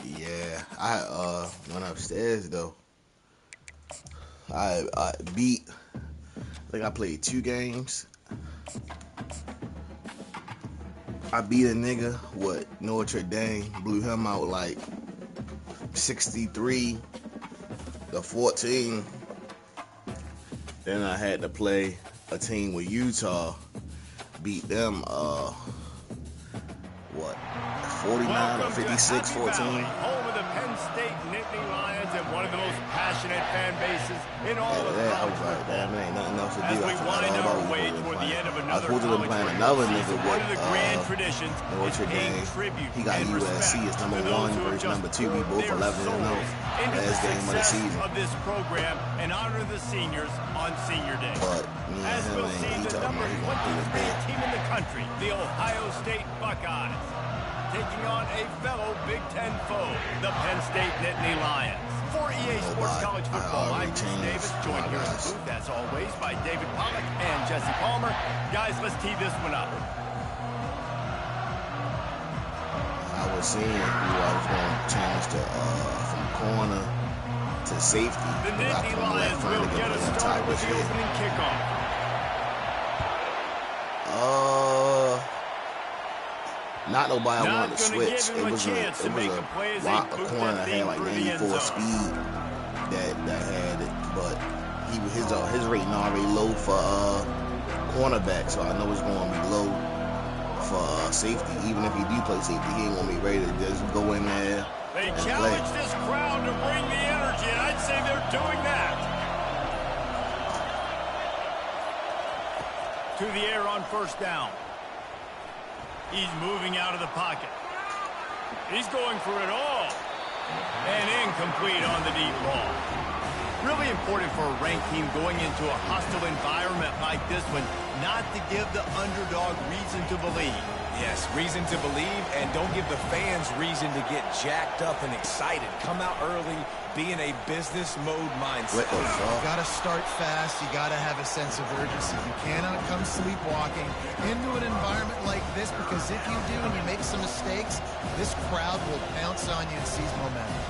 Yeah, I went upstairs though. I beat. I think I played 2 games. I beat a nigga with Notre Dame, blew him out like 63-14. Then I had to play a team with Utah, beat them what 49 or 56-14. Home of the Penn State Nittany Lions and one of the most passionate fan bases in all of college I was like, damn, there ain't nothing else to do. As we wind our way toward the end of another college another nigga one of with the grand traditions Notre Dame. He got USC as number 1 versus number 2. We both 11-0. Last game of the season. Of this program and honor the seniors on Senior Day. But me and as him we'll see he the talking number about he gonna do it 23 big. team in the country, the Ohio State Buckeyes, taking on a fellow Big Ten foe, the Penn State Nittany Lions. For EA Sports College Football, I'm Chris Davis, joined here in the booth, as always, by David Pollack and Jesse Palmer. Guys, let's tee this one up. I was seeing who I was going to change to from corner to safety. The Nittany Lions will get us started with the opening kickoff. Not nobody wanted to switch. It was a corner that had like 94 speed that had it, but his rating already low for cornerback, so I know it's going to be low for safety. Even if he do play safety, he ain't going to be ready to just go in there. They challenge this crowd to bring the energy, and I'd say they're doing that. To the air on first down. He's moving out of the pocket. He's going for it all. And incomplete on the deep ball. Really important for a ranked team going into a hostile environment like this one, not to give the underdog reason to believe. Yes, reason to believe, and don't give the fans reason to get jacked up and excited. Come out early, be in a business mode mindset. You gotta start fast, you gotta have a sense of urgency. You cannot come sleepwalking into an environment like this, because if you do and you make some mistakes, this crowd will pounce on you and seize momentum.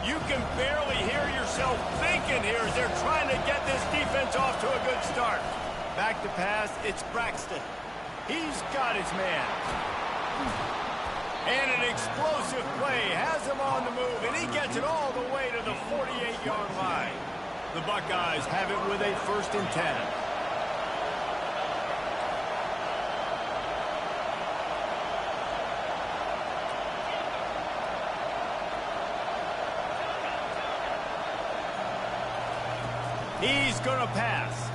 You can barely hear yourself thinking here as they're trying to get this defense off to a good start. Back to pass, it's Braxton. He's got his man. And an explosive play has him on the move, and he gets it all the way to the 48-yard line. The Buckeyes have it with a 1st and 10. He's going to pass.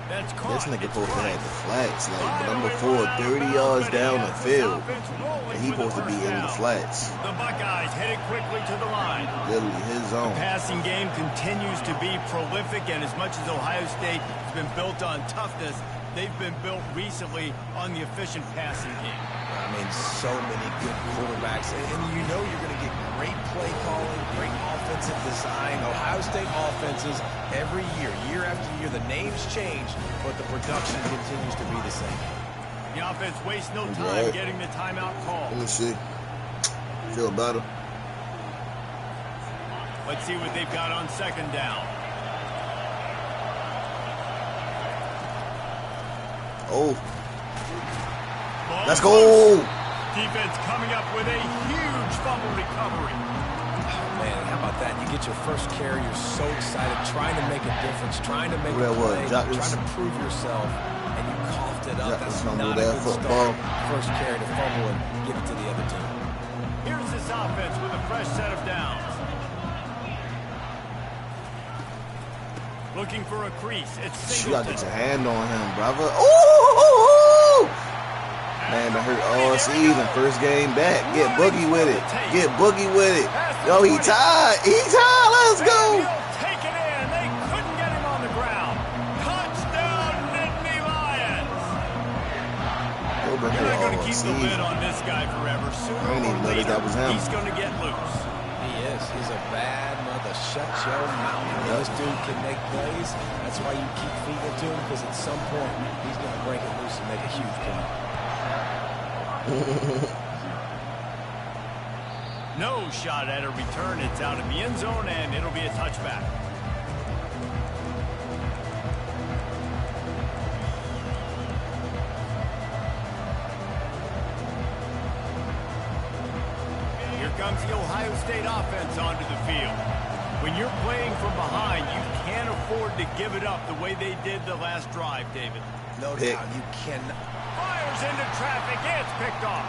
That's caught. This nigga supposed to have the flats, like number 4, 30 yards down the field, and he supposed to be in the flats. The Buckeyes headed quickly to the line. Literally his zone. The passing game continues to be prolific, and as much as Ohio State has been built on toughness, they've been built recently on the efficient passing game. I mean, so many good quarterbacks, and you know you're going to get great play calling, great offensive design. Ohio State offenses every year after year, the names change, but the production continues to be the same. The offense wastes no time getting the timeout call. Let me see. Feel better. Let's see what they've got on 2nd down. Oh. Let's go! Defense coming up with a huge fumble recovery. Oh, man, how about that? You get your first carry, you're so excited, trying to make a difference, trying to make a play, trying to prove yourself, and you coughed it up. That's not a good start. First carry to fumble and give it to the other team. Here's this offense with a fresh set of downs. Looking for a crease. It's Singleton. You gotta get your hand on him, brother. Ooh! Man, been hurt all season. First game back. Get boogie with it. Get boogie with it. Yo, he tied. He tied. Let's go. Take it in. They couldn't get him on the ground. Touchdown, Nittany Lions. You're not going to keep the lid on this guy forever. Sooner or later, he's going to get loose. He is. He's a bad mother. Shut your mouth. This dude can make plays. That's why you keep feeding it to him, because at some point, he's going to break it loose and make a huge play. No shot at a return. It's out in the end zone, and it'll be a touchback. Here comes the Ohio State offense onto the field. When you're playing from behind, you can't afford to give it up the way they did the last drive, David. No doubt, you can. Fires into traffic. It's picked off.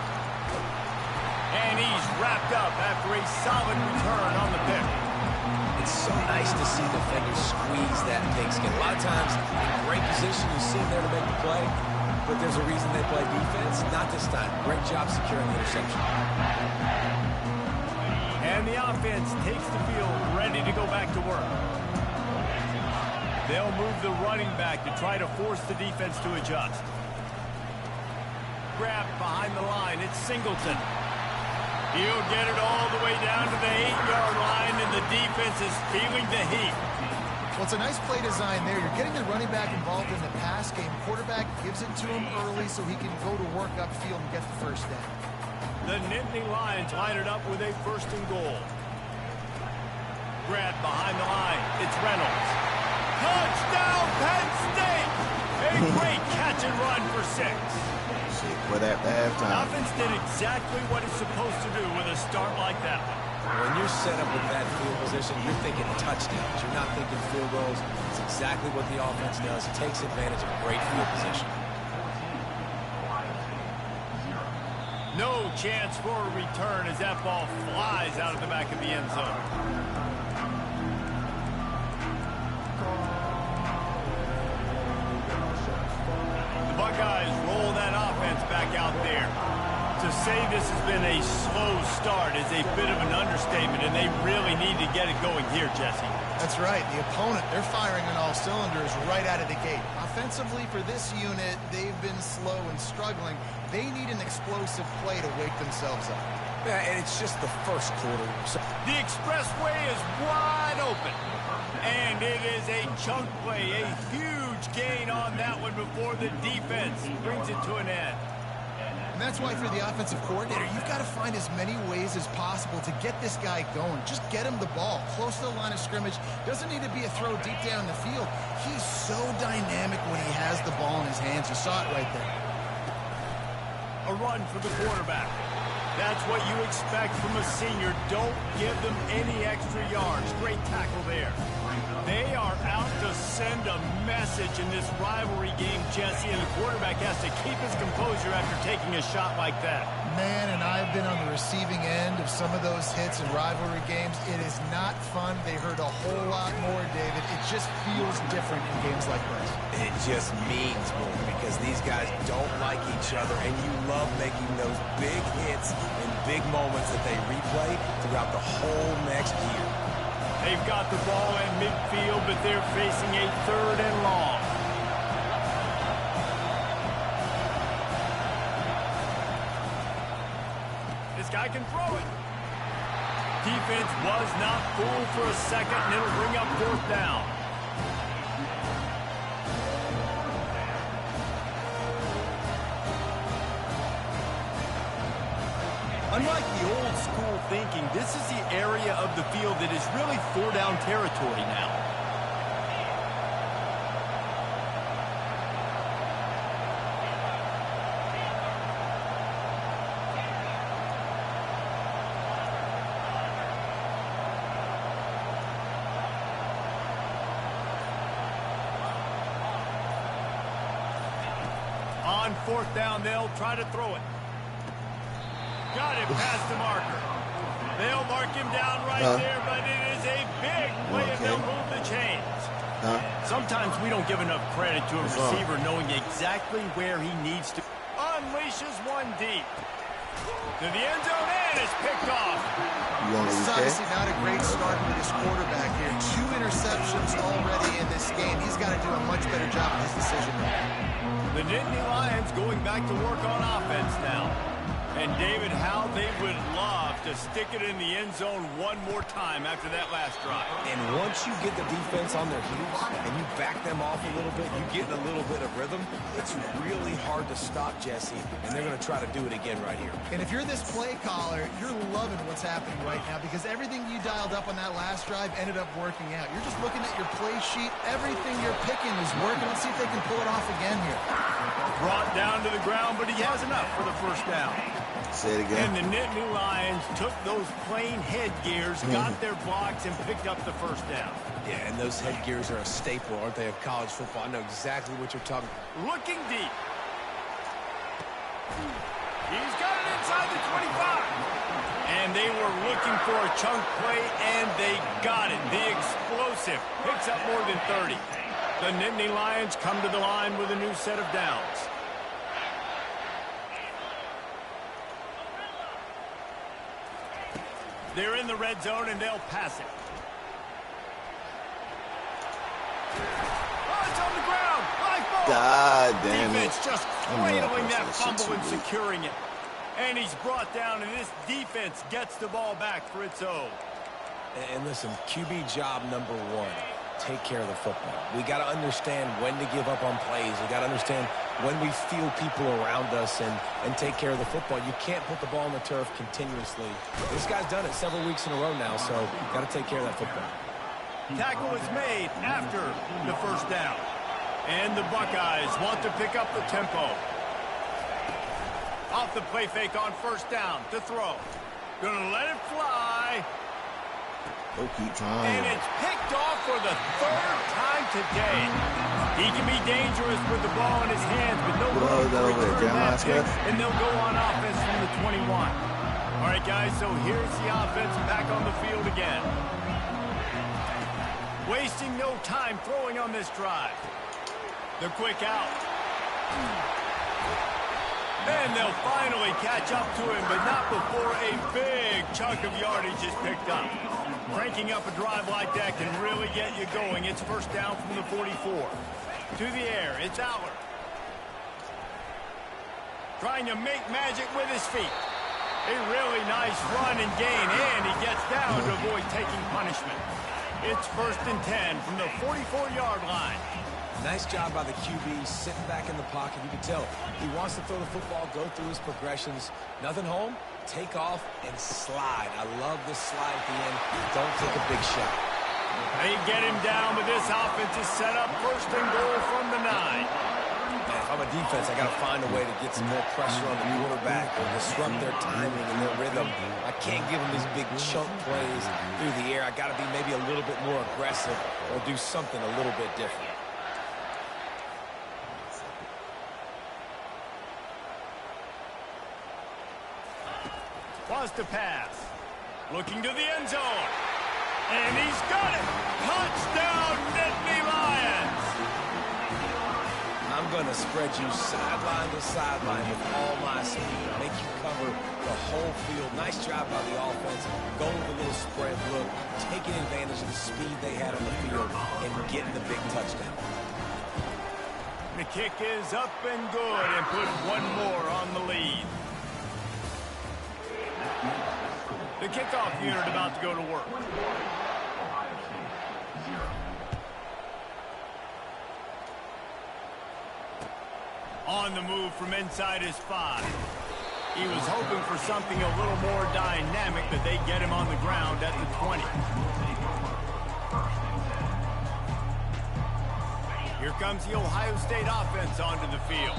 And he's wrapped up after a solid return on the pick. It's so nice to see defenders squeeze that pigskin. A lot of times, in great position, you see them there to make the play, but there's a reason they play defense. Not this time. Great job securing the interception. And the offense takes the field, ready to go back to work. They'll move the running back to try to force the defense to adjust. Grabbed behind the line. It's Singleton. He'll get it all the way down to the 8-yard line, and the defense is feeling the heat. Well, it's a nice play design there. You're getting the running back involved in the pass game. Quarterback gives it to him early so he can go to work upfield and get the first down. The Nittany Lions line it up with a 1st and goal. Grabbed behind the line. It's Reynolds. Touchdown, Penn State! A great catch and run for 6. Shit, quit after halftime. Offense did exactly what it's supposed to do with a start like that one. When you're set up with that field position, you're thinking touchdowns. You're not thinking field goals. It's exactly what the offense does. It takes advantage of great field position. No chance for a return as that ball flies out of the back of the end zone. The Buckeyes roll that offense back out there. To say this has been a slow start is a bit of an understatement, and they really need to get it going here, Jesse. That's right. The opponent, they're firing on all cylinders right out of the gate. Offensively, for this unit, they've been slow and struggling. They need an explosive play to wake themselves up. Yeah, and it's just the first quarter. The expressway is wide open. And it is a chunk play, a huge gain on that one before the defense brings it to an end. And that's why for the offensive coordinator, you've got to find as many ways as possible to get this guy going. Just get him the ball close to the line of scrimmage. Doesn't need to be a throw deep down the field. He's so dynamic when he has the ball in his hands. You saw it right there. A run for the quarterback. That's what you expect from a senior. Don't give them any extra yards. Great tackle there. They are out to send a message in this rivalry game, Jesse, and the quarterback has to keep his composure after taking a shot like that. Man, and I've been on the receiving end of some of those hits in rivalry games. It is not fun. They hurt a whole lot more, David. It just feels different in games like this. It just means more because these guys don't like each other, and you love making those big hits and big moments that they replay throughout the whole next year. They've got the ball in midfield, but they're facing a 3rd and long. This guy can throw it. Defense was not fooled for a second, and it'll bring up 4th down. Unlike the old school thinking, this is the area of the field that is really 4-down territory now. On 4th down, they'll try to throw it. Got it past the marker. They'll mark him down right there, but it is a big play, and they'll move the chains. Sometimes we don't give enough credit to a receiver knowing exactly where he needs to. Unleashes one deep. To the end zone, and it's picked off. This is obviously not a great start with his quarterback here. 2 interceptions already in this game. He's got to do a much better job with his decision making. The Nittany Lions going back to work on offense now. And, David, how they would love to stick it in the end zone one more time after that last drive. And once you get the defense on their heels and you back them off a little bit, you get in a little bit of rhythm, it's really hard to stop, Jesse, and they're going to try to do it again right here. And if you're this play caller, you're loving what's happening right now because everything you dialed up on that last drive ended up working out. You're just looking at your play sheet. Everything you're picking is working. Let's see if they can pull it off again here. Brought down to the ground, but he has enough for the first down. Say it again. And the Nittany Lions took those plain headgears, got their blocks, and picked up the first down. Yeah, and those headgears are a staple, aren't they, of college football? I know exactly what you're talking about. Looking deep. He's got it inside the 25. And they were looking for a chunk play, and they got it. The explosive picks up more than 30. The Nittany Lions come to the line with a new set of downs. They're in the red zone, and they'll pass it. Oh, it's on the ground. Live ball. God damn it. Defense just cradling that fumble and securing it. And he's brought down, and this defense gets the ball back for its own. And listen, QB job number one, take care of the football. We got to understand when to give up on plays. We got to understand when we feel people around us and take care of the football. You can't put the ball on the turf continuously. This guy's done it several weeks in a row now, so got to take care of that football. Tackle is made after the first down. And the Buckeyes want to pick up the tempo. Off the play fake on first down to throw. Gonna let it fly. Oh, keep trying. And it's picked off for the third time today. He can be dangerous with the ball in his hands, but no room to return that pick, and they'll go on offense from the 21. All right, guys, so here's the offense back on the field again. Wasting no time throwing on this drive. The quick out. And they'll finally catch up to him, but not before a big chunk of yardage is picked up. Cranking up a drive like that can really get you going. It's first down from the 44. To the air, it's Aller. Trying to make magic with his feet. A really nice run and gain, and he gets down to avoid taking punishment. It's first and 10 from the 44-yard line. Nice job by the QB, sitting back in the pocket. You can tell he wants to throw the football, go through his progressions. Nothing home, take off, and slide. I love the slide at the end. Don't take a big shot. They get him down, but this offense is set up first and goal from the 9. Man, if I'm a defense, I got to find a way to get some more pressure on the quarterback or disrupt their timing and their rhythm. I can't give them these big chunk plays through the air. I got to be maybe a little bit more aggressive or do something a little bit different. Wants to pass. Looking to the end zone. And he's got it. Touchdown, Nittany Lions. I'm going to spread you sideline to sideline with all my speed. Make you cover the whole field. Nice job by the offense. Going with a little spread look. Taking advantage of the speed they had on the field and getting the big touchdown. The kick is up and good and put one more on the lead. The kickoff unit about to go to work. On the move from inside his 5. He was hoping for something a little more dynamic, but they get him on the ground at the 20. Here comes the Ohio State offense onto the field.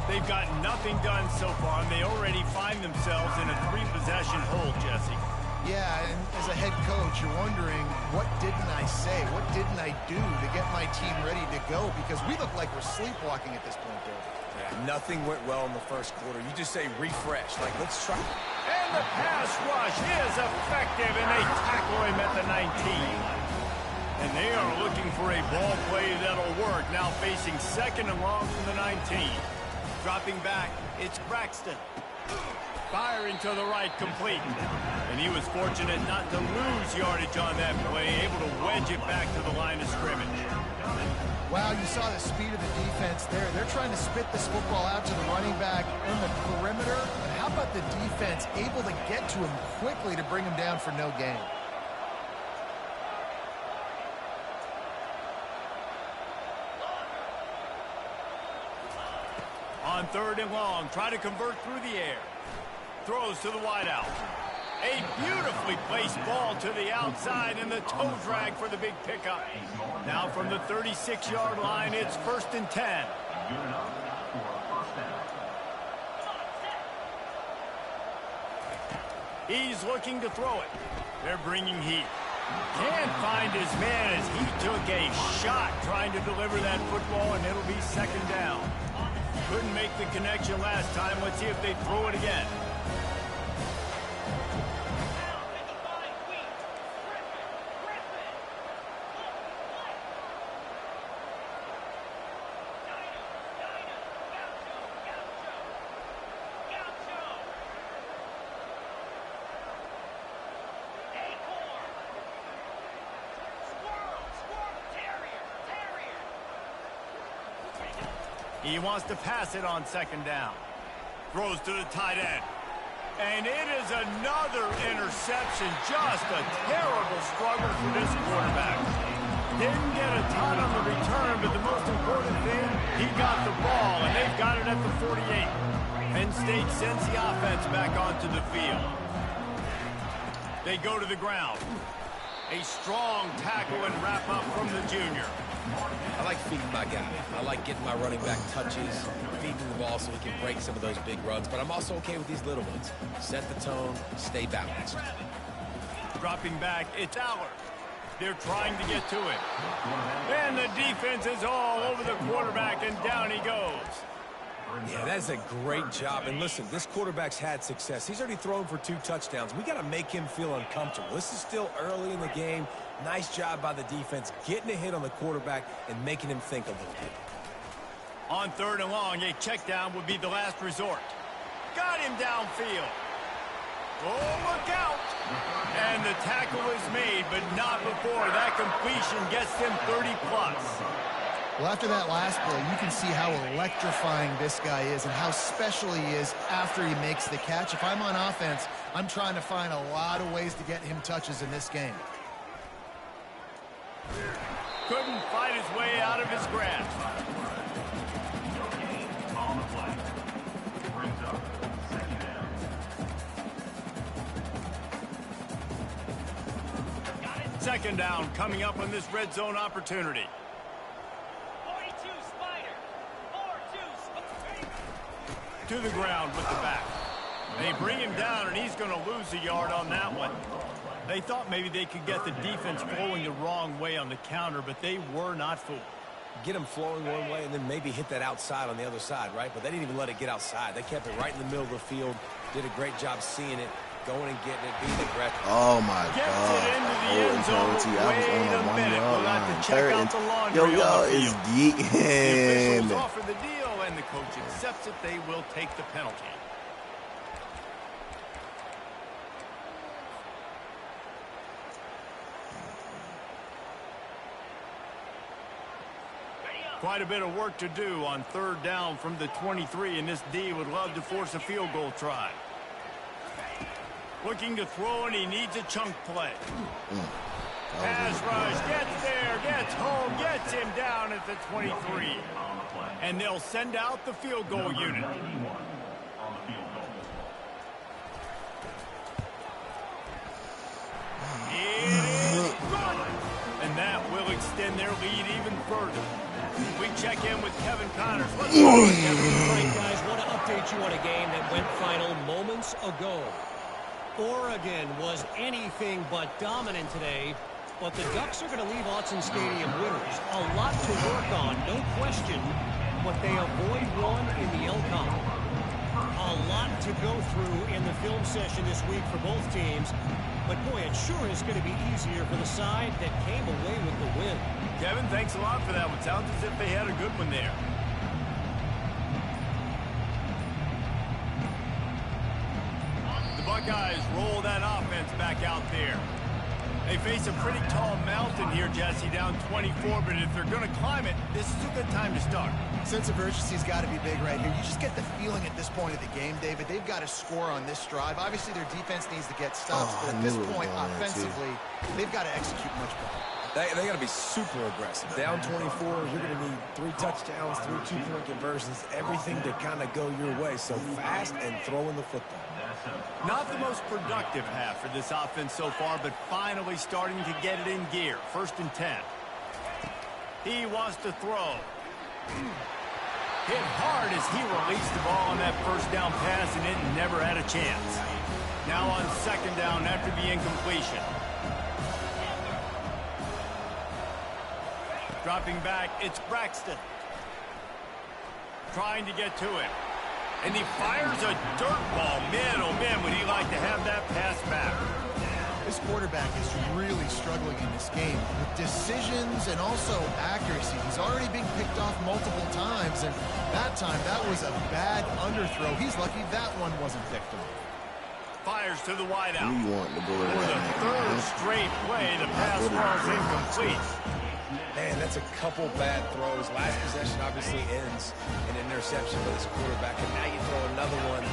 They've got nothing done so far, and they already find themselves in a 3-possession hole, Jesse. Yeah, and as a head coach, you're wondering, what didn't I say? What didn't I do to get my team ready to go? Because we look like we're sleepwalking at this point, Dave. Yeah, nothing went well in the first quarter. You just say refresh, like let's try. And the pass rush is effective, and they tackle him at the 19. And they are looking for a ball play that'll work. Now facing second and long from the 19. Dropping back, it's Braxton. Firing to the right, complete. And he was fortunate not to lose yardage on that play, able to wedge it back to the line of scrimmage. Wow, you saw the speed of the defense there. They're trying to spit this football out to the running back in the perimeter. And how about the defense able to get to him quickly to bring him down for no gain. On 3rd and long, try to convert through the air. Throws to the wideout. A beautifully placed ball to the outside and the toe drag for the big pickup. Now from the 36-yard line, it's 1st and 10. He's looking to throw it. They're bringing heat. Can't find his man as he took a shot trying to deliver that football, and it'll be 2nd down. Couldn't make the connection last time. Let's see if they throw it again. He wants to pass it on 2nd down. Throws to the tight end. And it is another interception. Just a terrible struggle for this quarterback. Didn't get a ton on the return, but the most important thing, he got the ball, and they've got it at the 48. Penn State sends the offense back onto the field. They go to the ground. A strong tackle and wrap up from the junior. I like feeding my guy. I like getting my running back touches, feeding the ball so he can break some of those big runs. But I'm also okay with these little ones. Set the tone, stay balanced. Dropping back, it's Allard. They're trying to get to it. And the defense is all over the quarterback, and down he goes. Yeah, that's a great job. And listen, this quarterback's had success. He's already thrown for 2 touchdowns. We got to make him feel uncomfortable. This is still early in the game. Nice job by the defense, getting a hit on the quarterback and making him think a little bit. On 3rd and long, a check down would be the last resort. Got him downfield. Oh, look out. And the tackle is made, but not before that completion gets them 30+. Well, after that last play, you can see how electrifying this guy is and how special he is after he makes the catch. If I'm on offense, I'm trying to find a lot of ways to get him touches in this game. Couldn't fight his way out of his grasp. Second down coming up on this red zone opportunity. To the ground with the back. They bring him down, and he's going to lose a yard on that one. They thought maybe they could get the defense flowing the wrong way on the counter, but they were not fooled. Get them flowing one way and then maybe hit that outside on the other side, right? But they didn't even let it get outside. They kept it right in the middle of the field, did a great job seeing it, going and getting it, being aggressive. Oh, my Gets God. it into the end zone. I was on a 1 yard We'll have line. to check out the laundry Yo, on y'all the is field. The officials geeking. offer the deal, and the coach accepts it. They will take the penalty. Quite a bit of work to do on 3rd down from the 23, and this D would love to force a field goal try. Looking to throw, and he needs a chunk play. Pass rush, gets there, gets home, gets him down at the 23. And they'll send out the field goal unit. It is good. And that will extend their lead even further. We check in with Kevin Connors. Let's go, Kevin. All right, guys, want to update you on a game that went final moments ago. Oregon was anything but dominant today, but the Ducks are going to leave Autzen Stadium winners. A lot to work on, no question, but they avoid one in the LCON. A lot to go through in the film session this week for both teams, but boy, it sure is going to be easier for the side that came away with the win. Kevin, thanks a lot for that one. Sounds as if they had a good one there. The Buckeyes roll that offense back out there. They face a pretty tall mountain here, Jesse, down 24, but if they're going to climb it, this is a good time to start. Sense of urgency's got to be big right here. You just get the feeling at this point of the game, David, they've got to score on this drive. Obviously, their defense needs to get stops, but at this point, offensively, they've got to execute much better. They got to be super aggressive. Down 24, you're going to need 3 touchdowns, 3 two-point conversions, everything to kind of go your way. So fast and throwing the football. Not the most productive half for this offense so far, but finally starting to get it in gear. 1st and 10. He wants to throw. Hit hard as he released the ball on that 1st down pass, and it never had a chance. Now on 2nd down after the incompletion. Dropping back, it's Braxton. Trying to get to it. And he fires a dirt ball. Man, oh man, would he like to have that pass back. This quarterback is really struggling in this game with decisions and also accuracy. He's already being picked off multiple times, and that time, that was a bad underthrow. He's lucky that one wasn't picked off. Fires to the wideout. We want to go For the 3rd straight play, the pass was incomplete. Man, that's a couple bad throws. Last possession obviously ends in an interception by this quarterback, and now you throw another one,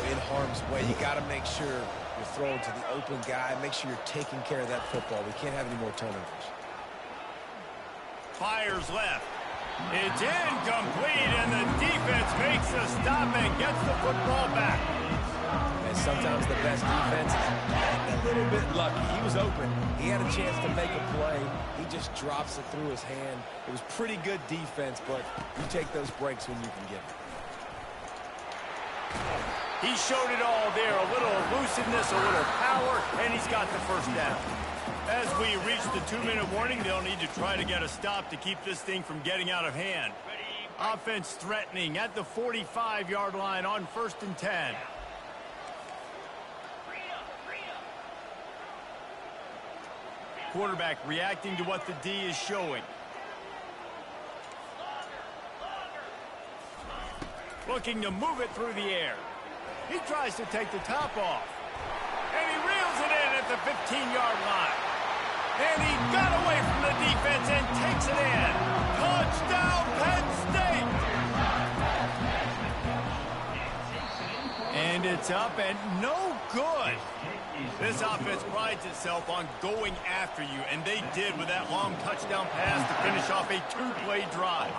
in harm's way. You got to make sure you're throwing to the open guy. Make sure you're taking care of that football. We can't have any more turnovers. Fires left. It's incomplete, and the defense makes a stop and gets the football back. And sometimes the best defense is a little bit lucky. He was open. He had a chance to make a play. He just drops it through his hand. It was pretty good defense, but you take those breaks when you can get them. He showed it all there. A little elusiveness, a little power, and he's got the 1st down. As we reach the 2-minute warning, they'll need to try to get a stop to keep this thing from getting out of hand. Offense threatening at the 45-yard line on 1st and 10. Quarterback reacting to what the D is showing. Looking to move it through the air. He tries to take the top off. And he reels it in at the 15-yard line. And he got away from the defense and takes it in. Touchdown, Penn State! And it's up and no good. This offense prides itself on going after you, and they did with that long touchdown pass to finish off a 2-play drive.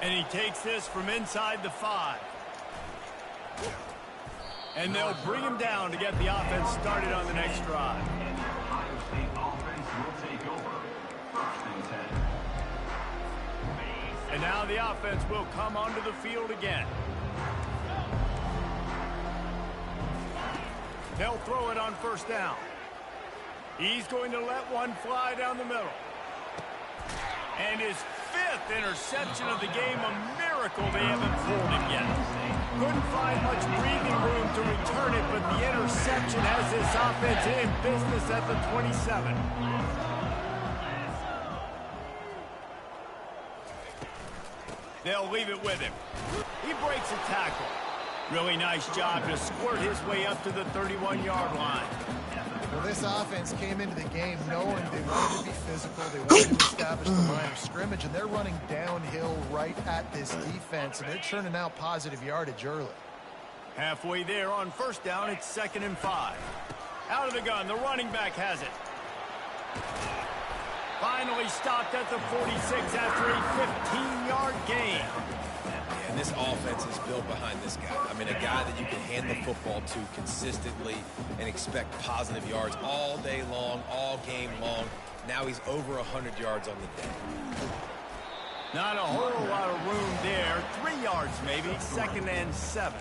And he takes this from inside the 5. And they'll bring him down to get the offense started on the next drive. And now the offense will come onto the field again. They'll throw it on 1st down. He's going to let one fly down the middle. And his 5th interception of the game, a miracle they haven't pulled him yet. Couldn't find much breathing room to return it, but the interception has this offense in business at the 27. They'll leave it with him. He breaks a tackle. Really nice job to squirt his way up to the 31-yard line. Well, this offense came into the game knowing they wanted to be physical, they wanted to establish the line of scrimmage, and they're running downhill right at this defense, and they're churning out positive yardage early. Halfway there on 1st down, it's 2nd and 5. Out of the gun, the running back has it. Finally stopped at the 46 after a 15-yard gain. And this offense is built behind this guy. I mean, a guy that you can hand the football to consistently and expect positive yards all day long, all game long. Now he's over 100 yards on the day. Not a whole lot of room there. 3 yards maybe, 2nd and 7.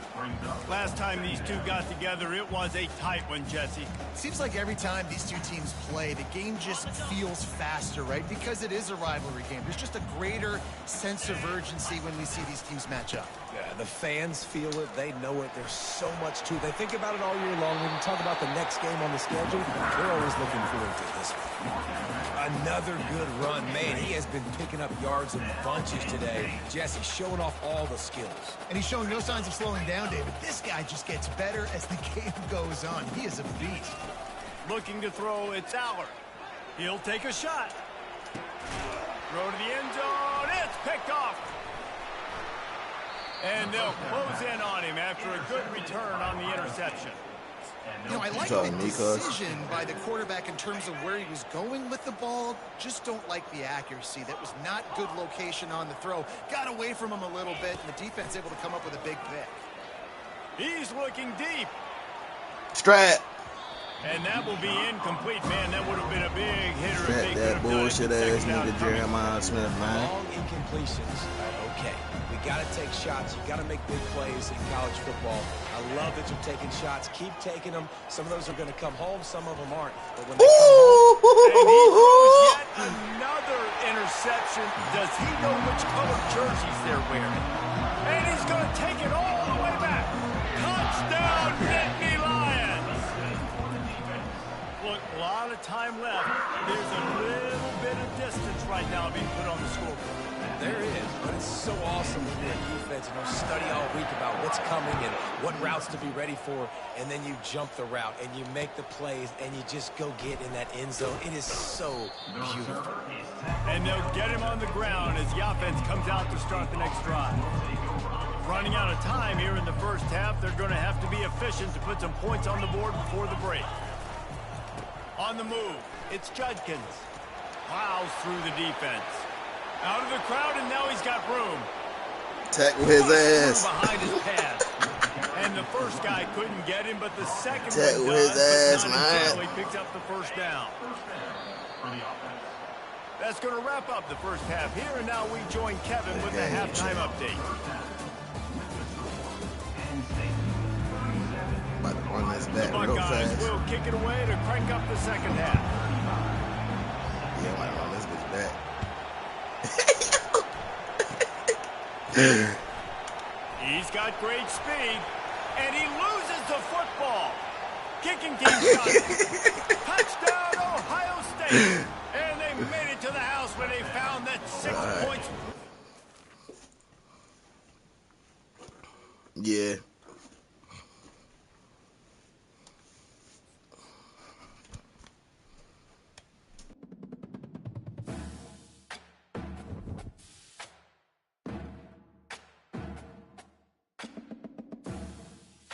Last time these two got together, it was a tight one, Jesse. Seems like every time these two teams play, the game just feels faster, right? Because it is a rivalry game. There's just a greater sense of urgency when we see these teams match up. Yeah, the fans feel it. They know it. There's so much to it. They think about it all year long. When you talk about the next game on the schedule, they're always looking forward to this one. Another good run. Man, he has been picking up yards in bunches today. Jesse showing off all the skills. And he's showing no signs of slowing down, David. This guy just gets better as the game goes on. He is a beast. Looking to throw, it's Aller. He'll take a shot. Throw to the end zone. It's picked off. And they'll close in on him after a good return on the interception. You know, I like the decision by the quarterback in terms of where he was going with the ball. Just don't like the accuracy. That was not good location on the throw. Got away from him a little bit, and the defense able to come up with a big pick. He's looking deep. Strat. And that will be incomplete, man. That would have been a big hitter. Strat that bullshit ass nigga Jeremiah Smith, man. Long incompletions. Okay. We got to take shots. You got to make big plays in college football. I love that you're taking shots. Keep taking them. Some of those are going to come home. Some of them aren't. But when they come home, and he throws yet another interception. Does he know which color jerseys they're wearing? And he's going to take it all the way back. Touchdown, Nittany Lions. Look, a lot of time left. There's a little bit of distance right now being put on the scoreboard. There is, but it's so awesome when you're in defense and you study all week about what's coming and what routes to be ready for, and then you jump the route and you make the plays and you just go get in that end zone. It is so beautiful. And they'll get him on the ground as the offense comes out to start the next drive. Running out of time here in the first half, they're going to have to be efficient to put some points on the board before the break. On the move, it's Judkins. Plows through the defense. Out of the crowd, and now he's got room. Tackle his ass. Behind his pass. And the first guy couldn't get him, but the second tackle one does, his ass, man. He picks up the first down. That's going to wrap up the first half here, and now we join Kevin with the halftime update. About to run this back The real Buckeyes fast. will kick it away to crank up the second half. Yeah, I want to run this bitch back. He's got great speed, and he loses the football. Kicking team got it. Touchdown, Ohio State. And they made it to the house when they found that 6 points. Yeah.